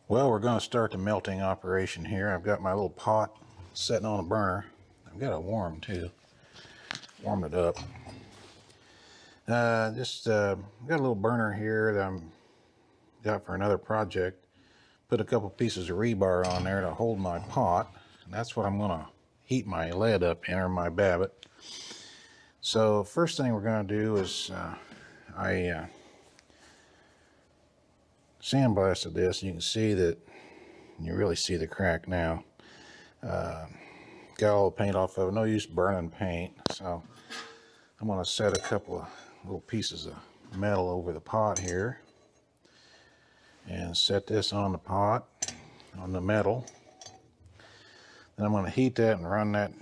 Well, we're going to start the melting operation here. I've got my little pot sitting on a burner. I've got it warm too. Warmed it up. Got a little burner here that I'm got for another project. Put a couple pieces of rebar on there to hold my pot. And that's what I'm going to heat my lead up in, or my Babbitt. So first thing we're going to do is I sandblasted this. You can see that, you really see the crack now. Got all the paint off of it. No use burning paint. So I'm going to set a couple of little pieces of metal over the pot here and set this on the pot, on the metal. Then I'm going to heat that and run that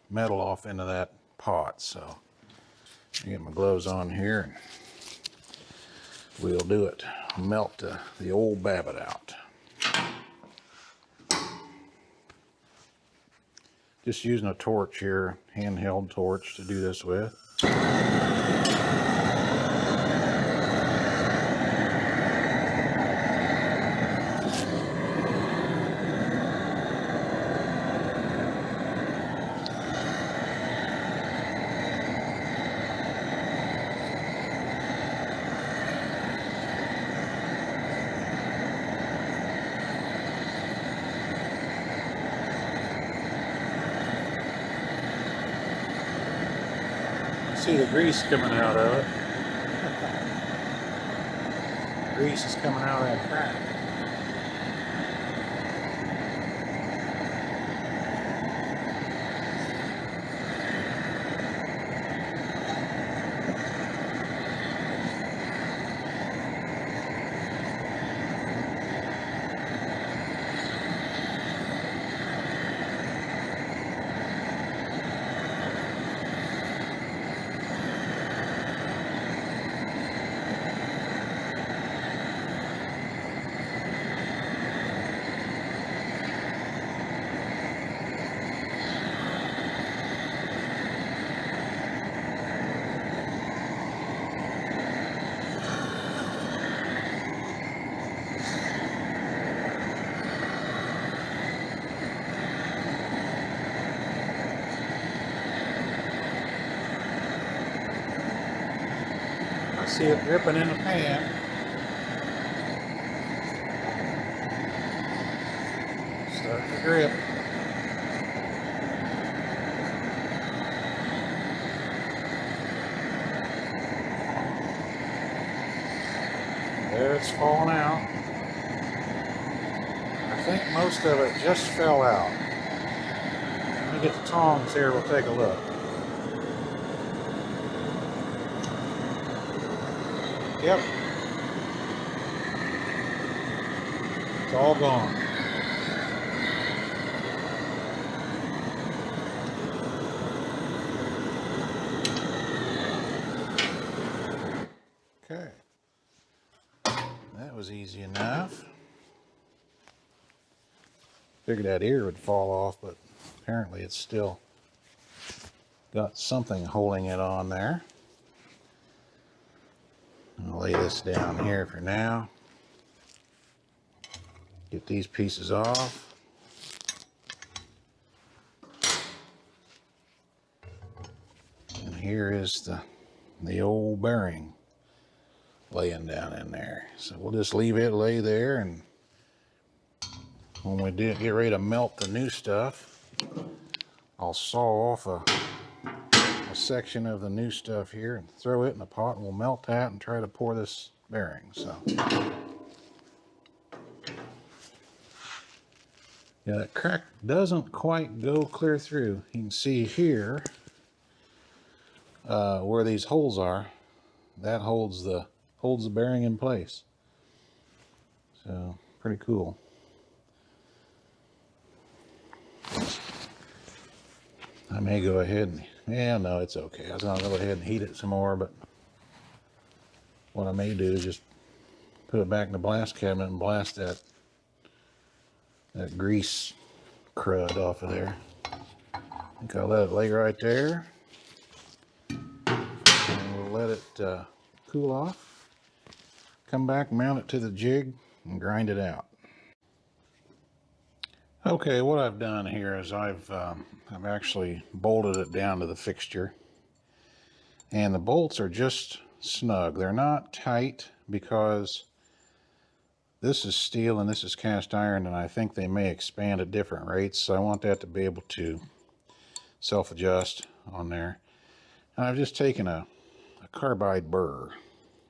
metal off into that pot. So I get my gloves on here and we'll do it. Melt the old Babbitt out. Just using a torch here, handheld torch to do this with. See the grease coming out of it. Grease is coming out of that crack. I see it dripping in the pan. Starting to drip. There it's falling out. I think most of it just fell out. Let me get the tongs here, we'll take a look. Yep. It's all gone. Okay. That was easy enough. Figured that ear would fall off, but apparently it's still got something holding it on there. I'll lay this down here for now. Get these pieces off. And here is the old bearing laying down in there. So we'll just leave it lay there, and when we get ready to melt the new stuff, I'll saw off a section of the new stuff here and throw it in the pot, and we'll melt that and try to pour this bearing. So yeah, that crack doesn't quite go clear through. You can see here where these holes are. That holds the bearing in place. So pretty cool. I may go ahead and, yeah, no, it's okay. I was going to go ahead and heat it some more, but what I may do is just put it back in the blast cabinet and blast that grease crud off of there. I think I'll let it lay right there. And we'll let it cool off. Come back, mount it to the jig, and grind it out. Okay, what I've done here is I've actually bolted it down to the fixture, and the bolts are just snug. They're not tight because this is steel and this is cast iron, and I think they may expand at different rates, so I want that to be able to self-adjust on there. And I've just taken a carbide burr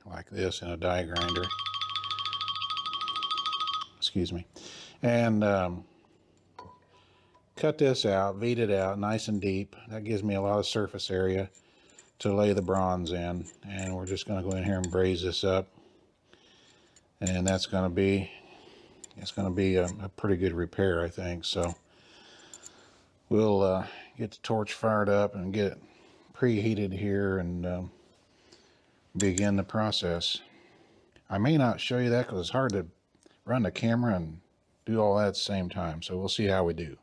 like this in a die grinder, excuse me, and cut this out, V'd it out nice and deep. That gives me a lot of surface area to lay the bronze in, and we're just going to go in here and braze this up, and that's going to be a pretty good repair, I think. So we'll get the torch fired up and get it preheated here and begin the process. I may not show you that because it's hard to run the camera and do all that at the same time, so we'll see how we do.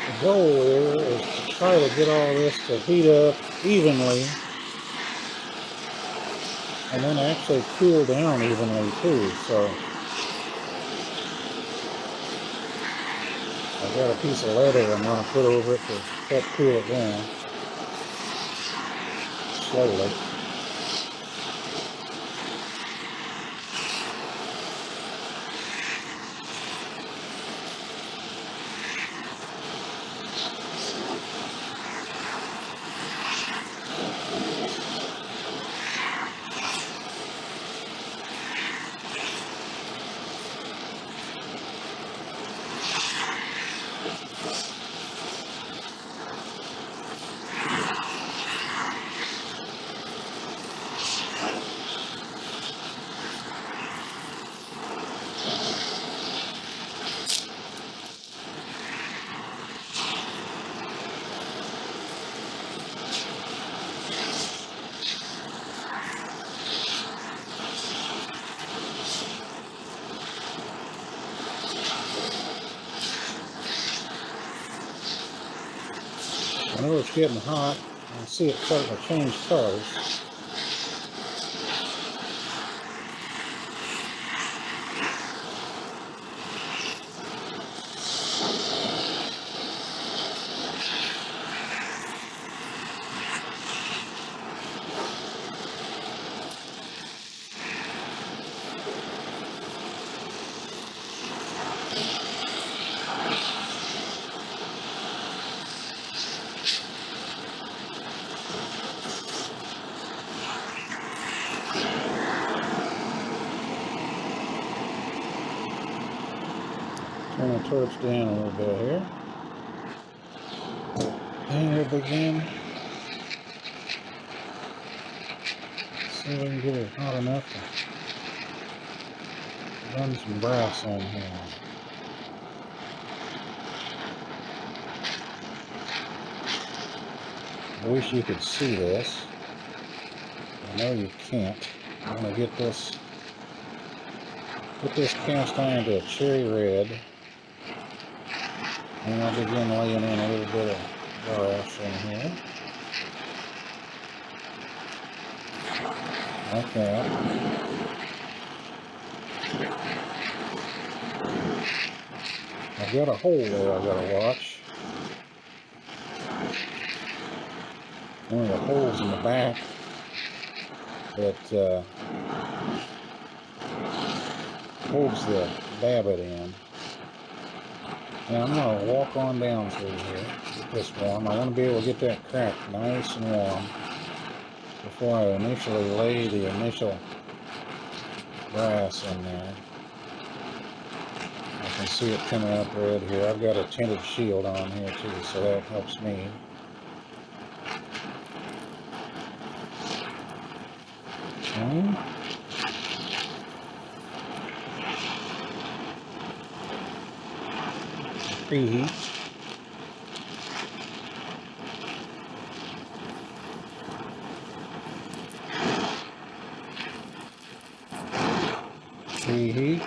The goal here is to try to get all this to heat up evenly and then actually cool down evenly too. So I've got a piece of leather I'm going to put over it to help cool it down slowly. I know it's getting hot. I can see it starting to change colors. Turn the torch down a little bit here. And we'll begin. See if we can get it hot enough to run some brass in here. I wish you could see this. I know you can't. I'm going to get this cast iron to a cherry red. And I'll begin laying in a little bit of brass in here. Like that. I've got a hole there I've got to watch. One of the holes in the back that holds the Babbitt in. Now I'm going to walk on down through here, get this warm. I want to be able to get that crack nice and warm before I initially lay the initial brass in there. I can see it coming up red here. I've got a tinted shield on here too, so that helps me. Okay. Preheat. Preheat.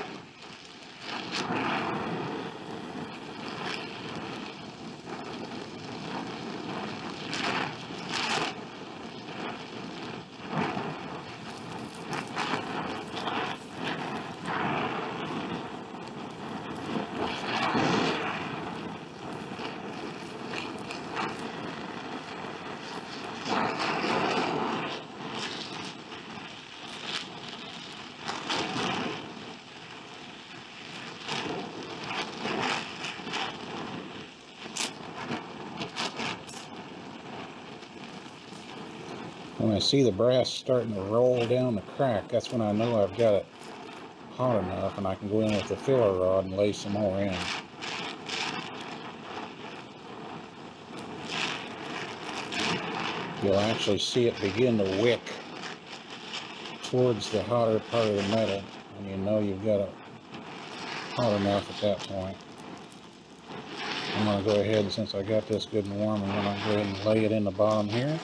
When I see the brass starting to roll down the crack, that's when I know I've got it hot enough and I can go in with the filler rod and lay some more in. You'll actually see it begin to wick towards the hotter part of the metal, and you know you've got it hot enough at that point. I'm going to go ahead, and since I got this good and warm, I'm going to go ahead and lay it in the bottom here.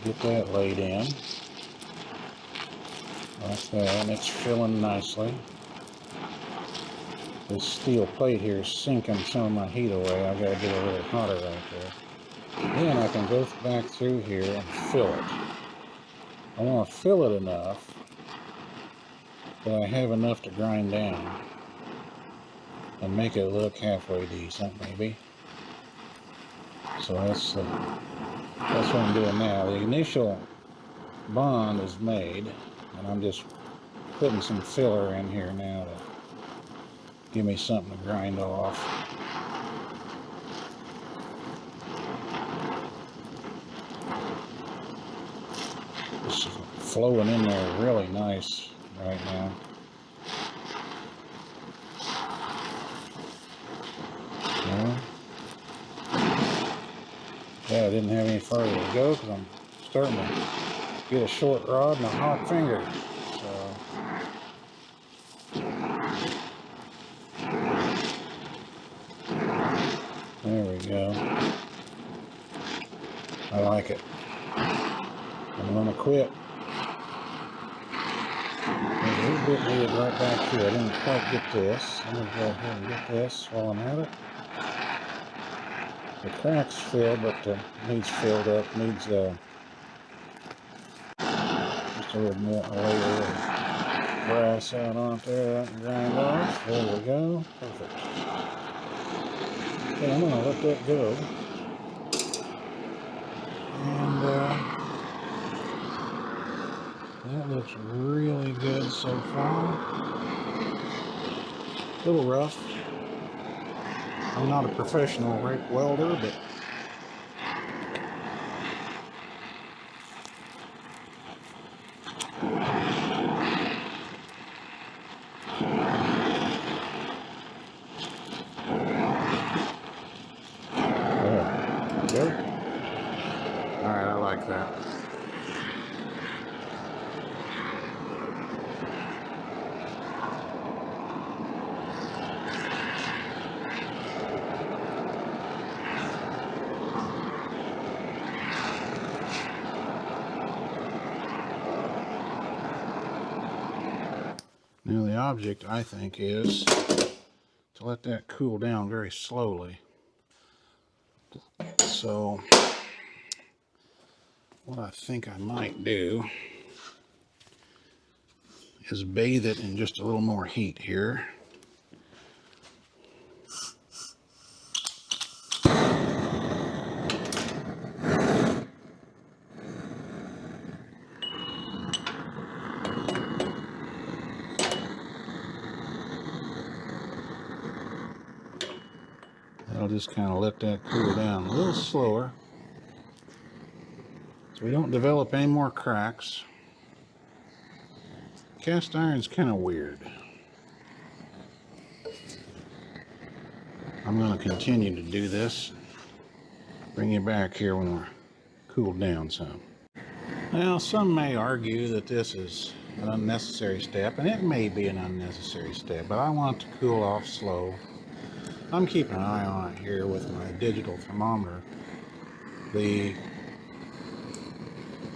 Get that laid in. Like that, and it's filling nicely. This steel plate here is sinking some of my heat away. I've got to get a little hotter right there. Then I can go back through here and fill it. I want to fill it enough that I have enough to grind down and make it look halfway decent, maybe. So that's what I'm doing now. The initial bond is made, and I'm just putting some filler in here now to give me something to grind off. This is flowing in there really nice right now. Yeah, I didn't have any further to go because I'm starting to get a short rod and a hot finger. So there we go. I like it. I'm going to quit. There's a little bit needed right back here. I didn't quite get this. I'm going to go ahead and get this while I'm at it. The crack's filled, but needs filled up. Needs just a little more layer of brass out on there and grind off. There we go. Perfect. Okay, I'm going to let that go. And that looks really good so far. A little rough. I'm not a professional rake welder, but there we go. Alright, I like that. Now the object, I think, is to let that cool down very slowly. So what I think I might do is bathe it in just a little more heat here. just kind of let that cool down a little slower so we don't develop any more cracks. Cast iron's kind of weird. I'm going to continue to do this. Bring you back here when we're cooled down some. Now, some may argue that this is an unnecessary step, and it may be an unnecessary step, but I want it to cool off slow. I'm keeping an eye on it here with my digital thermometer. The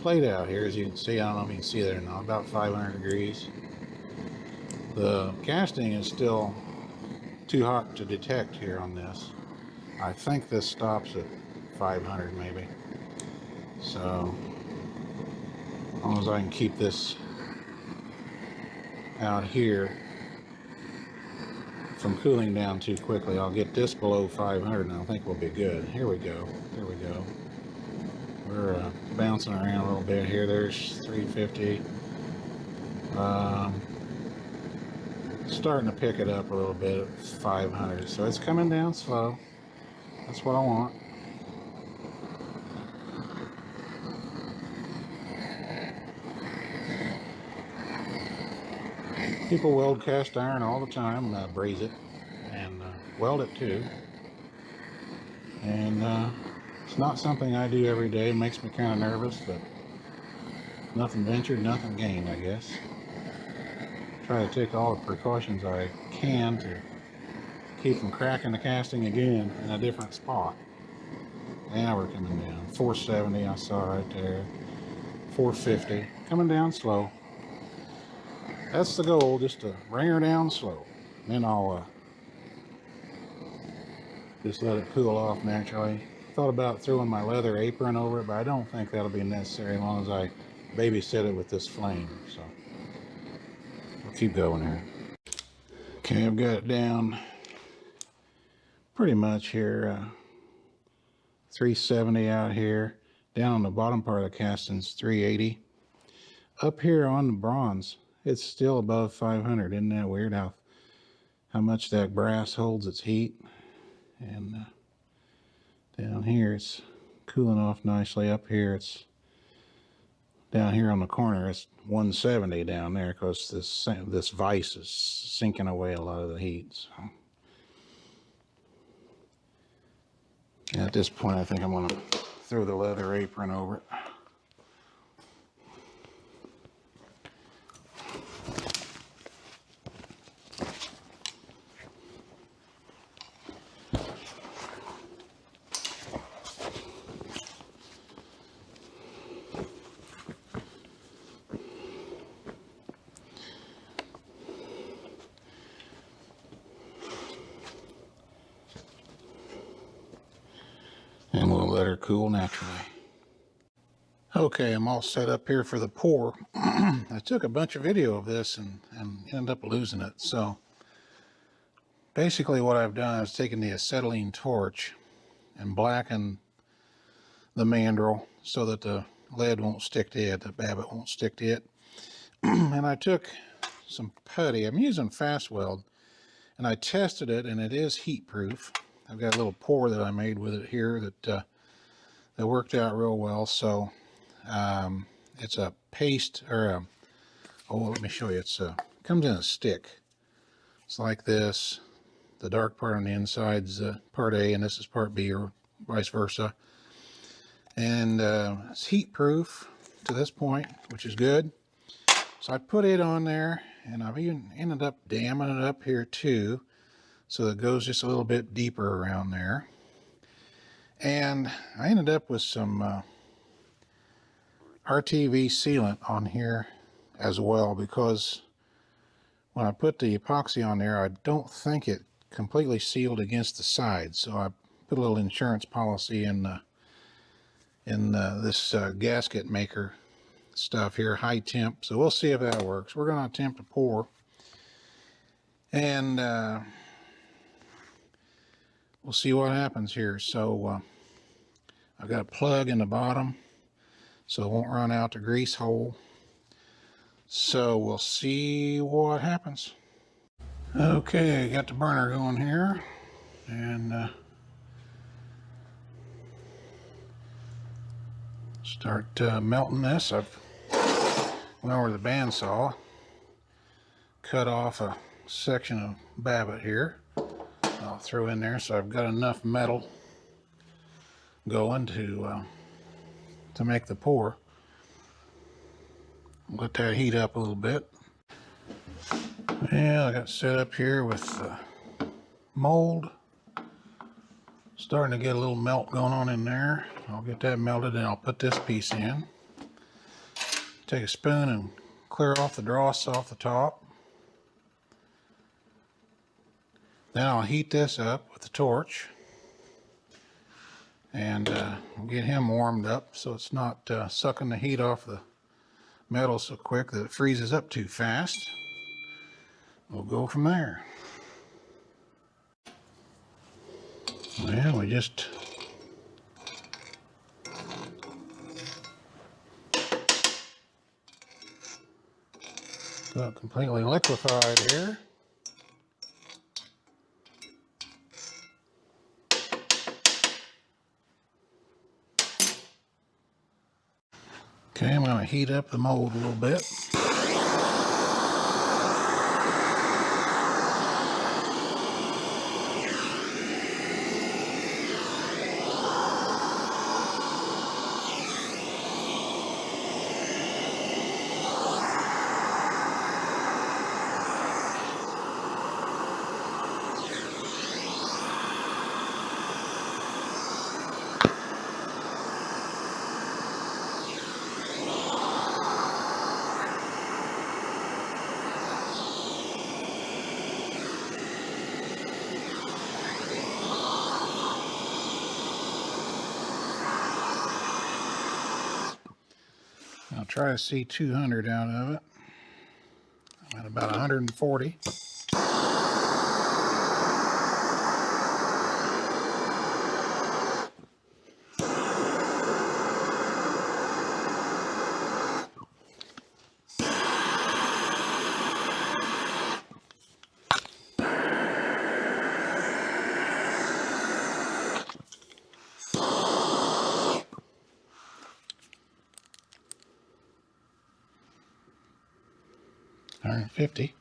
plate out here, as you can see, I don't know if you can see that or not, about 500 degrees. The casting is still too hot to detect here on this. I think this stops at 500 maybe. So, as long as I can keep this out here from cooling down too quickly, I'll get this below 500 and I think we'll be good. Here we go. There we go. We're bouncing around a little bit here. There's 350. Starting to pick it up a little bit at 500. So it's coming down slow. That's what I want. People weld cast iron all the time, braze it, and weld it too. And it's not something I do every day. It makes me kind of nervous, but nothing ventured, nothing gained, I guess. Try to take all the precautions I can to keep from cracking the casting again in a different spot. Now we're coming down. 470, I saw right there. 450, coming down slow. That's the goal, just to bring her down slow. Then I'll just let it cool off naturally. Thought about throwing my leather apron over it, but I don't think that'll be necessary as long as I babysit it with this flame. So I'll keep going here. Okay, I've got it down pretty much here. 370 out here. Down on the bottom part of the casting's 380. Up here on the bronze, it's still above 500. Isn't that weird how much that brass holds its heat? And down here it's cooling off nicely. Up here it's down here on the corner, it's 170 down there because this vise is sinking away a lot of the heat. So at this point, I think I'm going to throw the leather apron over it. And we'll let her cool naturally. Okay, I'm all set up here for the pour. I took a bunch of video of this and ended up losing it. So basically what I've done is taken the acetylene torch and blackened the mandrel so that the lead won't stick to it, the Babbitt won't stick to it. And I took some putty. I'm using fast weld, and I tested it, and it is heat proof. I've got a little pour that I made with it here that worked out real well. So it's a paste, or let me show you. It comes in a stick. It's like this. The dark part on the inside's part A, and this is part B, or vice versa. And it's heat proof to this point, which is good. So I put it on there, and I've even ended up damming it up here too, so it goes just a little bit deeper around there. And I ended up with some RTV sealant on here as well, because when I put the epoxy on there, I don't think it completely sealed against the sides. So I put a little insurance policy in this gasket maker stuff here, high temp. So we'll see if that works. We're going to attempt to pour, and we'll see what happens here. So I've got a plug in the bottom so it won't run out the grease hole. So we'll see what happens. Okay, got the burner going here, and Start melting this. I've went over the bandsaw, cut off a section of Babbitt here. I'll throw in there so I've got enough metal going to make the pour. Let that heat up a little bit. Yeah, I got set up here with mold. Starting to get a little melt going on in there. I'll get that melted and I'll put this piece in. Take a spoon and clear off the dross off the top. Then I'll heat this up with the torch and get him warmed up so it's not sucking the heat off the metal so quick that it freezes up too fast. We'll go from there. Well, we just got completely liquefied here. Okay, I'm going to heat up the mold a little bit. I'll try to see 200 out of it. I'm at about 140. $150.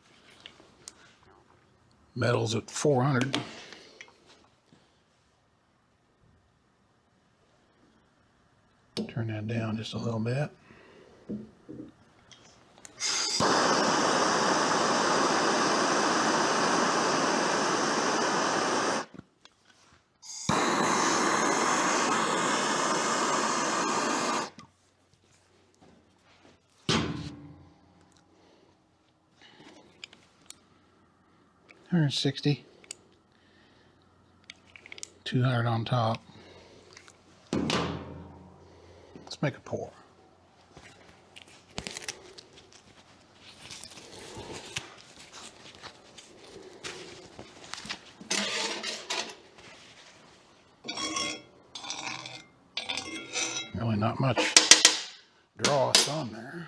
Metal's at 400. Turn that down just a little bit. $160. 200 on top. Let's make a pour. Really not much dross on there.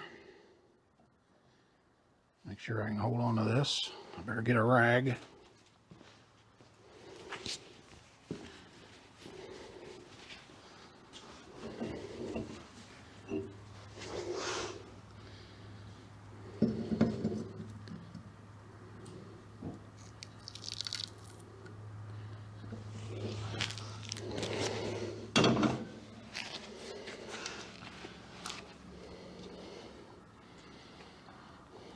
Make sure I can hold on to this. I better get a rag.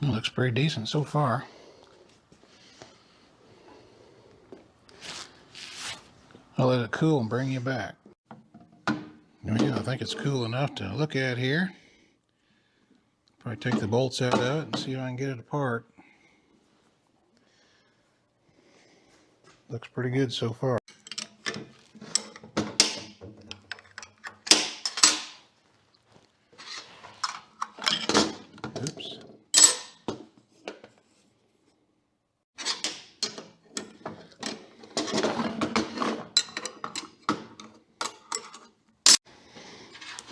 It looks pretty decent so far. I'll let it cool and bring you back. Yeah, I think it's cool enough to look at here. Probably take the bolts out of it and see if I can get it apart. Looks pretty good so far. Oops.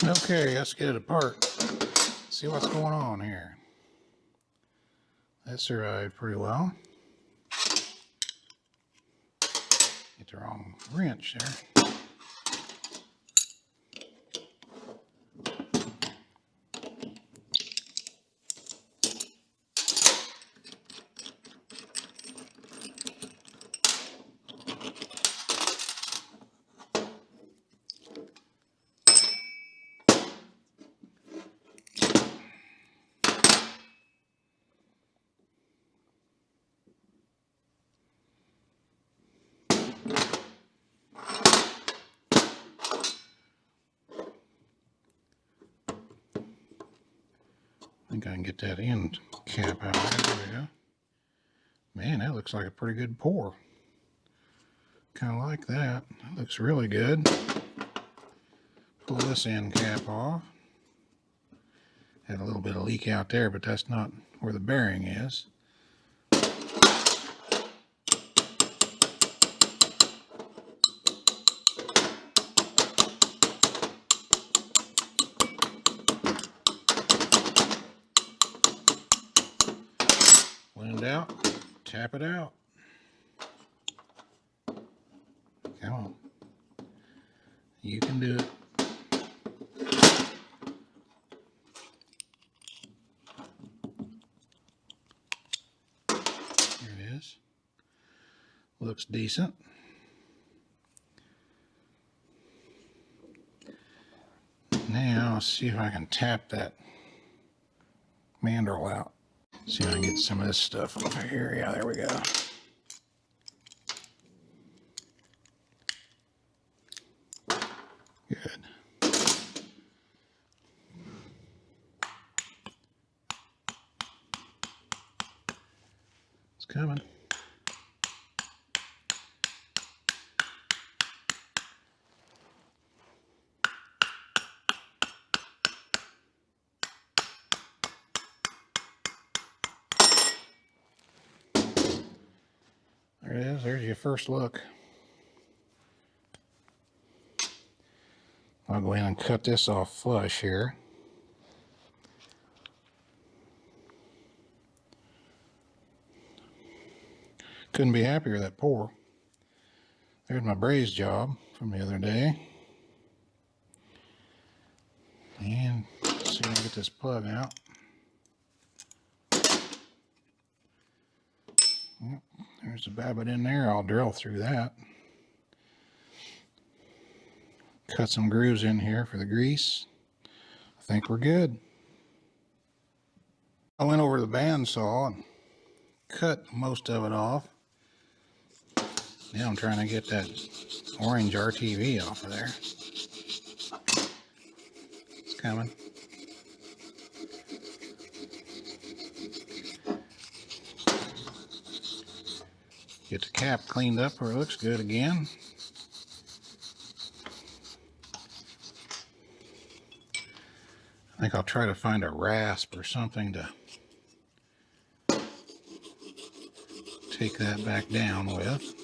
Okay, let's get it apart. See what's going on here. That survived pretty well. Get the wrong wrench there. think I can get that end cap out of there. There we go. Man, that looks like a pretty good pour. Kind of like that. That looks really good. Pull this end cap off. Had a little bit of leak out there, but that's not where the bearing is. Blend out, tap it out. Come on. You can do it. There it is. Looks decent. Now, let's see if I can tap that mandrel out. See if I can get some of this stuff over here. Yeah, there we go. Good. It's coming. There it is. There's your first look. I'll go in and cut this off flush here. Couldn't be happier with that pour. There's my braze job from the other day. And let's see if I can get this plug out. Yep, there's the Babbitt in there. I'll drill through that. Cut some grooves in here for the grease. I think we're good. I went over to the bandsaw and cut most of it off. Now I'm trying to get that orange RTV off of there. It's coming. Get the cap cleaned up where it looks good again. I think I'll try to find a rasp or something to take that back down with.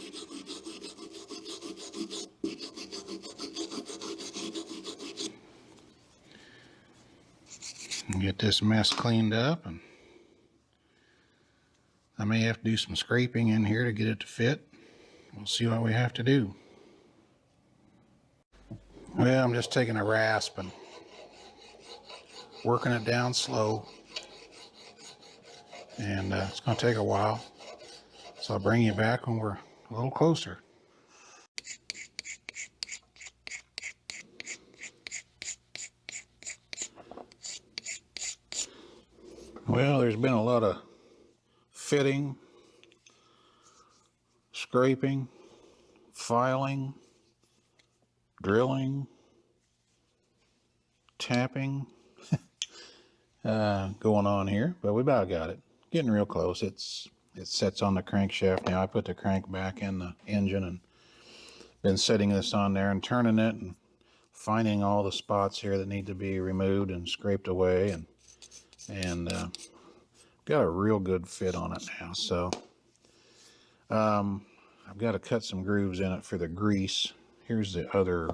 And get this mess cleaned up, and I may have to do some scraping in here to get it to fit. We'll see what we have to do. Well, I'm just taking a rasp and working it down slow, and it's going to take a while, so I'll bring you back when we're a little closer. Well, there's been a lot of fitting, scraping, filing, drilling, tapping going on here, but we about got it. Getting real close. It sets on the crankshaft now. I put the crank back in the engine and been setting this on there and turning it and finding all the spots here that need to be removed and scraped away, and got a real good fit on it now. So I've got to cut some grooves in it for the grease. Here's the other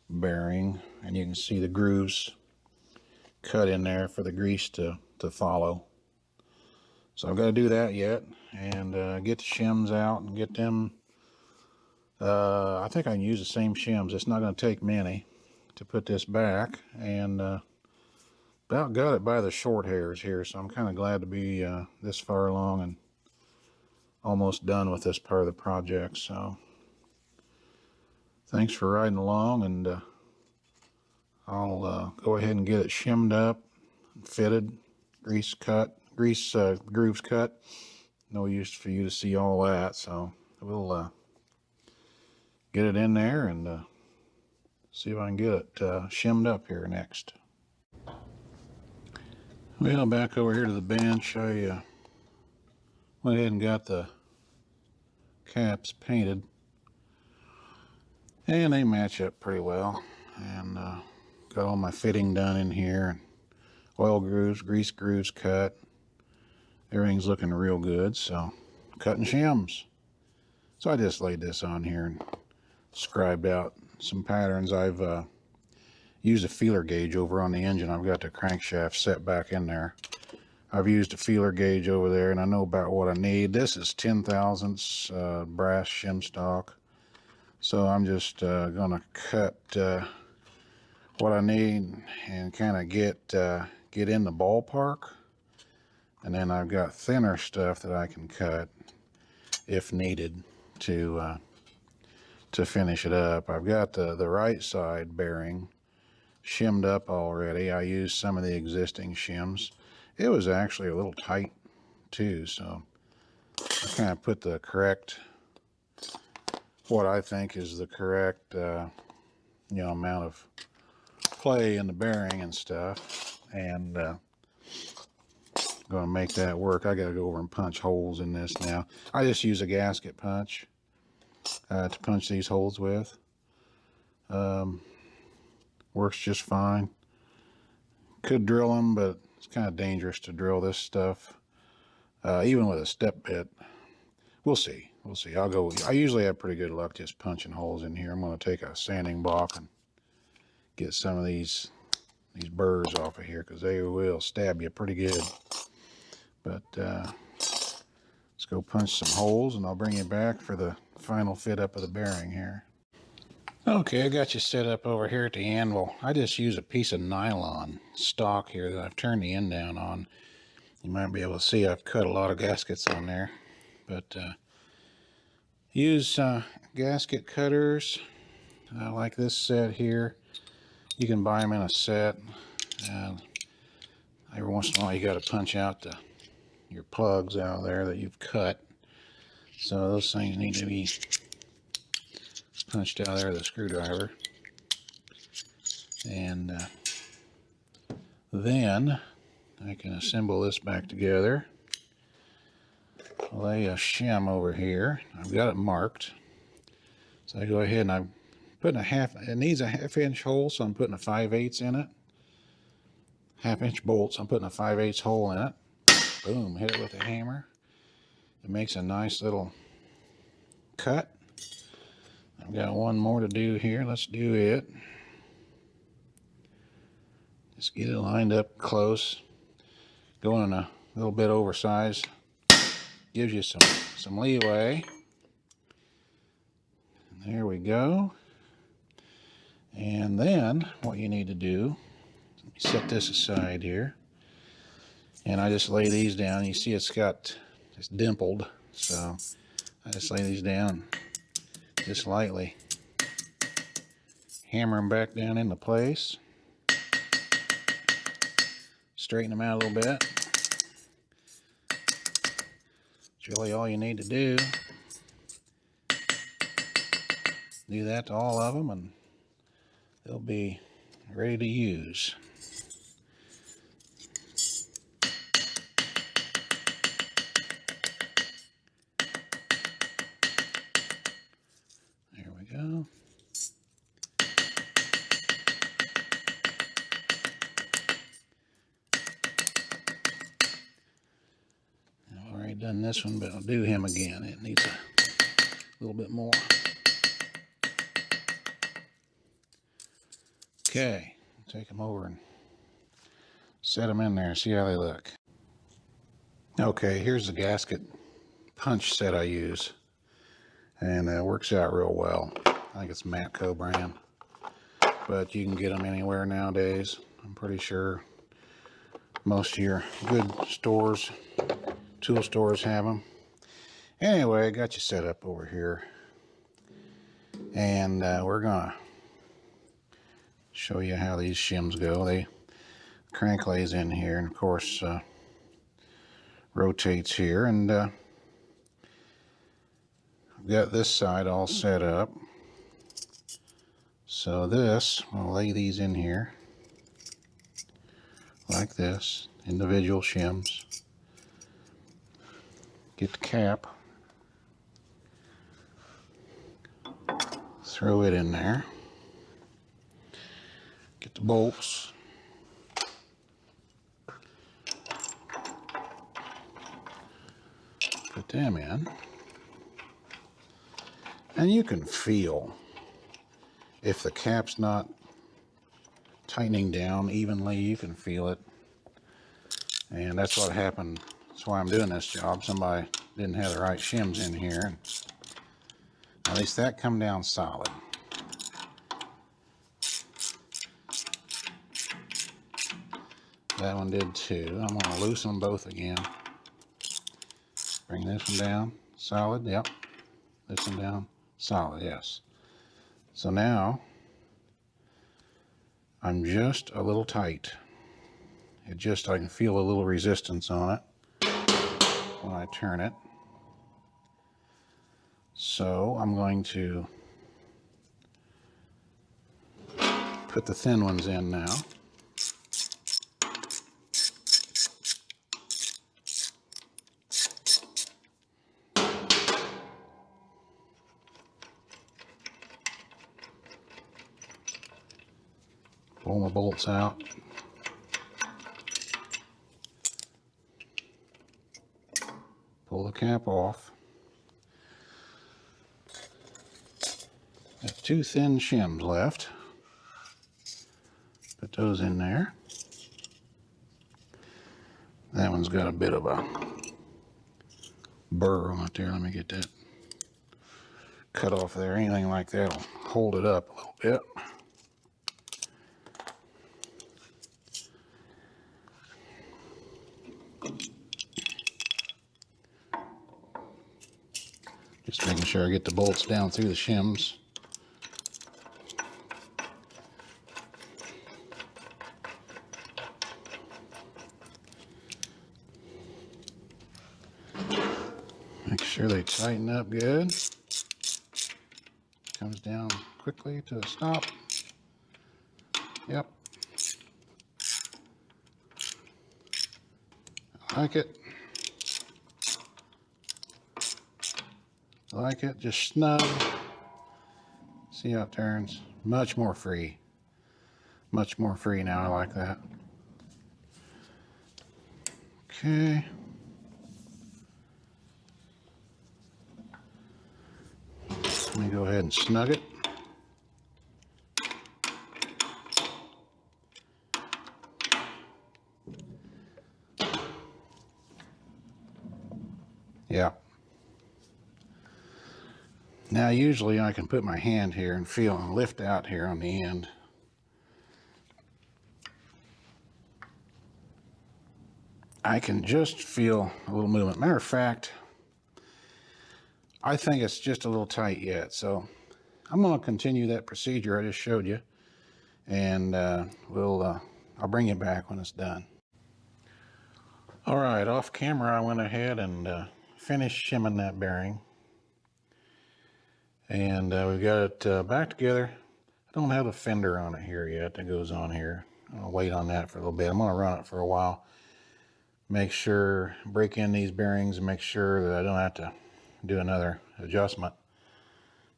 bearing, and you can see the grooves cut in there for the grease to follow. So I've got to do that yet, and get the shims out and get them. I think I can use the same shims. It's not going to take many to put this back, and about got it by the short hairs here, so I'm kind of glad to be this far along and almost done with this part of the project. So thanks for riding along, and I'll go ahead and get it shimmed up, fitted, grooves cut. No use for you to see all that, so we'll get it in there and see if I can get it shimmed up here next. Well, back over here to the bench, I went ahead and got the caps painted, and they match up pretty well. And got all my fitting done in here, oil grooves, grease grooves cut. Everything's looking real good, so cutting shims. So I just laid this on here and scribed out some patterns. I've used a feeler gauge over on the engine. I've got the crankshaft set back in there. I've used a feeler gauge over there, and I know about what I need. This is 10 thousandths brass shim stock. So I'm just gonna cut what I need and kind of get in the ballpark. And then I've got thinner stuff that I can cut if needed to finish it up. I've got the right side bearing shimmed up already. I used some of the existing shims. It was actually a little tight too, so I kind of put the correct, what I think is the correct amount of play in the bearing and stuff, and going to make that work. I got to go over and punch holes in this now. I just use a gasket punch to punch these holes with. Works just fine. Could drill them, but it's kind of dangerous to drill this stuff, even with a step bit. We'll see. We'll see. I usually have pretty good luck just punching holes in here. I'm going to take a sanding block and get some of these burrs off of here, because they will stab you pretty good. But let's go punch some holes, and I'll bring you back for the final fit up of the bearing here. Okay, I got you set up over here at the anvil. I just use a piece of nylon stock here that I've turned the end down on. You might be able to see I've cut a lot of gaskets on there. But use gasket cutters like this set here. You can buy them in a set. Every once in a while you got to punch out your plugs out there that you've cut. So those things need to be punched out there with a screwdriver. And then I can assemble this back together. Lay a shim over here. I've got it marked. So I go ahead and I'm putting it needs a 1/2 inch hole, so I'm putting a 5/8 in it. 1/2 inch bolts, I'm putting a 5/8 hole in it. Boom, hit it with a hammer. It makes a nice little cut. I've got one more to do here. Let's do it. Just get it lined up close. Going a little bit oversized gives you some leeway. And there we go. And then what you need to do, let me set this aside here. And I just lay these down. You see it's dimpled. So I just lay these down just lightly. Hammer them back down into place. Straighten them out a little bit. That's really all you need to do. Do that to all of them and they'll be ready to use. There we go. I've already done this one, but I'll do him again. It needs a little bit more. Okay, take them over and set them in there, see how they look. Okay, here's the gasket punch set I use, and it works out real well. I think it's Matco brand, but you can get them anywhere nowadays. I'm pretty sure most of your good stores, tool stores, have them. Anyway, I got you set up over here, and we're gonna show you how these shims go. They crank lays in here, and of course rotates here, and I've got this side all set up. So this, I'll lay these in here like this, individual shims. Get the cap, throw it in there, get the bolts, put them in, and you can feel if the cap's not tightening down evenly. You can feel it, and that's what happened. That's why I'm doing this job. Somebody didn't have the right shims in here. At least that come down solid. That one did too. I'm going to loosen them both again. Bring this one down, solid, yep. This one down, solid, yes. So now, I'm just a little tight. I can feel a little resistance on it when I turn it. So I'm going to put the thin ones in now. Pull my bolts out. Pull the cap off. Got 2 thin shims left. Put those in there. That one's got a bit of a burr on it there. Let me get that cut off there. Anything like that will hold it up a little bit. Just making sure I get the bolts down through the shims. Make sure they tighten up good. Comes down quickly to a stop. Yep. I like it. I like it, just snug. See how it turns? Much more free. Much more free now, I like that. Okay. Let me go ahead and snug it. Yeah. Now usually I can put my hand here and feel and lift out here on the end. I can just feel a little movement. Matter of fact, I think it's just a little tight yet, so I'm going to continue that procedure I just showed you, and I'll bring you back when it's done. All right, off camera I went ahead and finished shimming that bearing. And we've got it back together. I don't have a fender on it here yet that goes on here. I'll wait on that for a little bit. I'm going to run it for a while. Make sure, break in these bearings and make sure that I don't have to do another adjustment.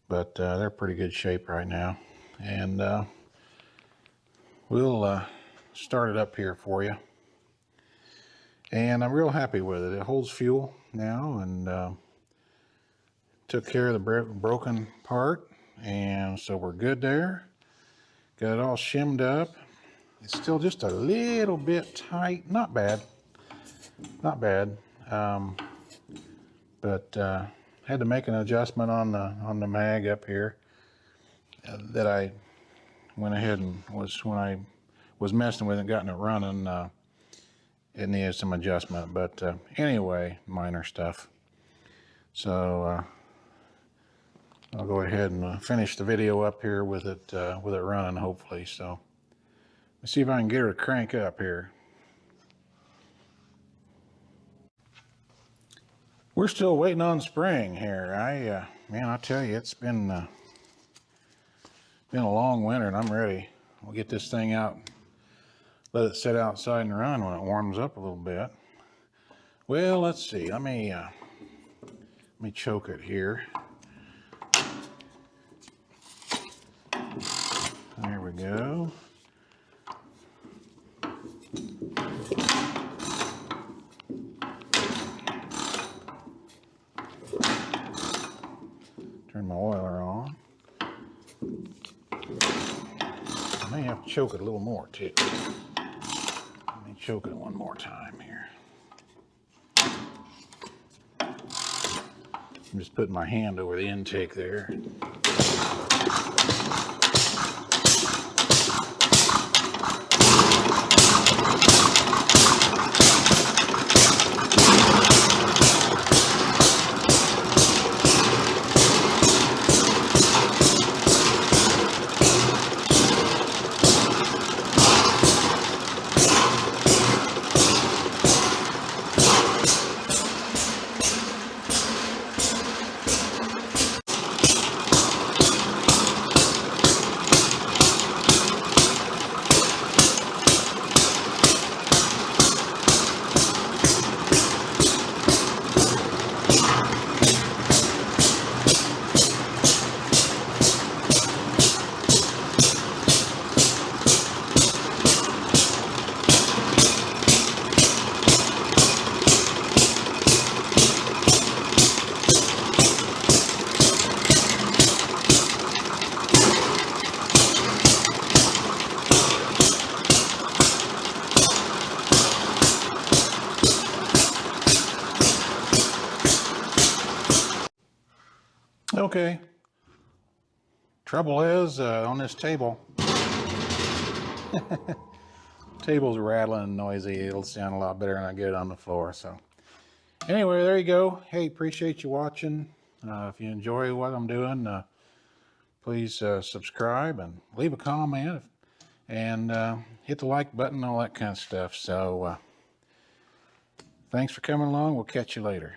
But they're pretty good shape right now. And we'll start it up here for you. And I'm real happy with it. It holds fuel now, and took care of the broken part, and so we're good there. Got it all shimmed up. It's still just a little bit tight. Not bad. Not bad. But had to make an adjustment on the mag up here that I went ahead and when I was messing with it, gotten it running, it needed some adjustment. But anyway, minor stuff. So I'll go ahead and finish the video up here with it running, hopefully. So let's see if I can get her to crank up here. We're still waiting on spring here. Man, I tell you, it's been a long winter, and I'm ready. We'll get this thing out let it sit outside and run when it warms up a little bit. Well, let's see. Let me choke it here. There we go. Turn my oiler on. I may have to choke it a little more too. Let me choke it one more time here. I'm just putting my hand over the intake there. Okay. Trouble is, on this table, table's rattling and noisy. It'll sound a lot better when I get it on the floor. So anyway, there you go. Hey, appreciate you watching. If you enjoy what I'm doing, please subscribe and leave a comment and hit the like button, all that kind of stuff. So thanks for coming along. We'll catch you later.